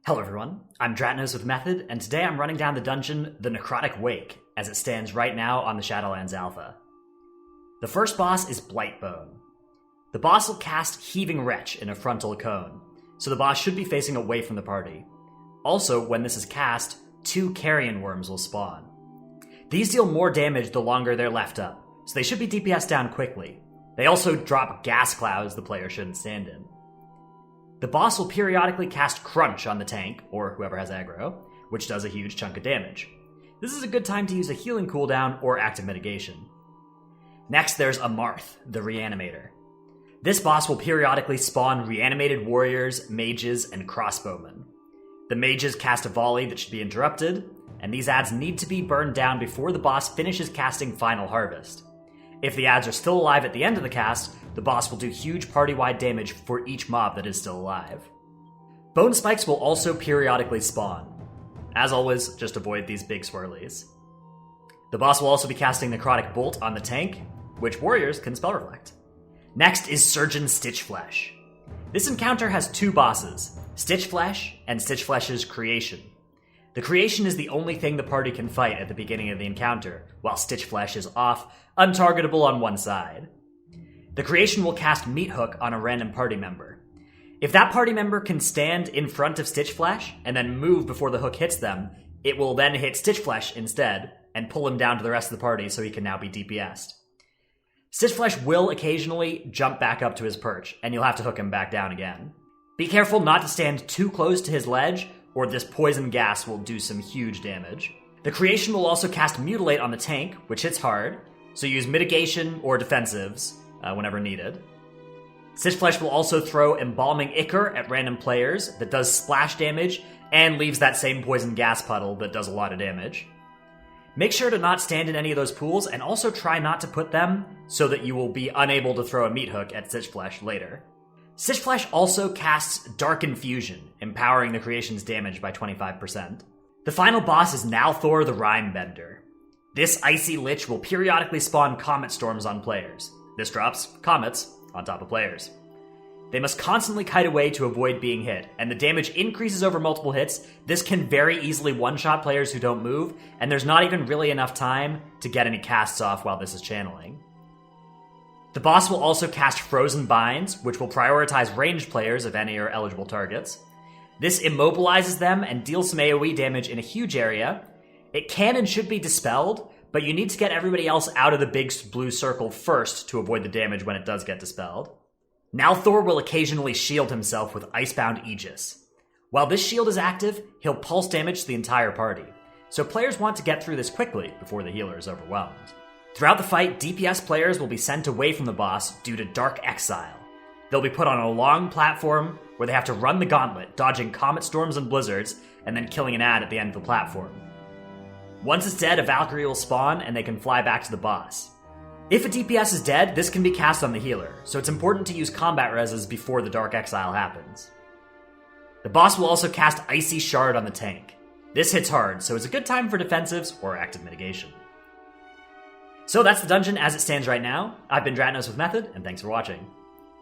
Hello everyone, I'm Dratnos with Method, and today I'm running down the dungeon The Necrotic Wake, as it stands right now on the Shadowlands Alpha. The first boss is Blightbone. The boss will cast Heaving Wretch in a frontal cone, so the boss should be facing away from the party. Also, when this is cast, 2 Carrion Worms will spawn. These deal more damage the longer they're left up, so they should be DPS down quickly. They also drop gas clouds the player shouldn't stand in. The boss will periodically cast Crunch on the tank, or whoever has aggro, which does a huge chunk of damage. This is a good time to use a healing cooldown or active mitigation. Next, there's Amarth, the Reanimator. This boss will periodically spawn reanimated warriors, mages, and crossbowmen. The mages cast a volley that should be interrupted, and these adds need to be burned down before the boss finishes casting Final Harvest. If the adds are still alive at the end of the cast, the boss will do huge party-wide damage for each mob that is still alive. Bone Spikes will also periodically spawn. As always, just avoid these big swirlies. The boss will also be casting Necrotic Bolt on the tank, which warriors can spell reflect. Next is Surgeon Stitchflesh. This encounter has 2 bosses, Stitchflesh and Stitchflesh's Creation. The Creation is the only thing the party can fight at the beginning of the encounter, while Stitchflesh is off, untargetable on one side. The Creation will cast Meat Hook on a random party member. If that party member can stand in front of Stitchflesh and then move before the hook hits them, it will then hit Stitchflesh instead and pull him down to the rest of the party so he can now be DPS'd. Stitchflesh will occasionally jump back up to his perch, and you'll have to hook him back down again. Be careful not to stand too close to his ledge, or this poison gas will do some huge damage. The Creation will also cast Mutilate on the tank, which hits hard, so use mitigation or defensives whenever needed. Stitchflesh will also throw Embalming Ichor at random players that does splash damage and leaves that same poison gas puddle that does a lot of damage. Make sure to not stand in any of those pools, and also try not to put them so that you will be unable to throw a Meat Hook at Stitchflesh later. Stitchflesh also casts Dark Infusion, empowering the Creation's damage by 25%. The final boss is Nalthor the Rhymebender. This icy lich will periodically spawn comet storms on players. This drops comets on top of players. They must constantly kite away to avoid being hit, and the damage increases over multiple hits. This can very easily one-shot players who don't move, and there's not even really enough time to get any casts off while this is channeling. The boss will also cast Frozen Binds, which will prioritize ranged players if any are eligible targets. This immobilizes them and deals some AoE damage in a huge area. It can and should be dispelled, but you need to get everybody else out of the big blue circle first to avoid the damage when it does get dispelled. Nalthor will occasionally shield himself with Icebound Aegis. While this shield is active, he'll pulse damage to the entire party, so players want to get through this quickly before the healer is overwhelmed. Throughout the fight, DPS players will be sent away from the boss due to Dark Exile. They'll be put on a long platform where they have to run the gauntlet, dodging comet storms and blizzards, and then killing an ad at the end of the platform. Once it's dead, a Valkyrie will spawn, and they can fly back to the boss. If a DPS is dead, this can be cast on the healer, so it's important to use combat reses before the Dark Exile happens. The boss will also cast Icy Shard on the tank. This hits hard, so it's a good time for defensives or active mitigation. So that's the dungeon as it stands right now. I've been Dratnos with Method, and thanks for watching.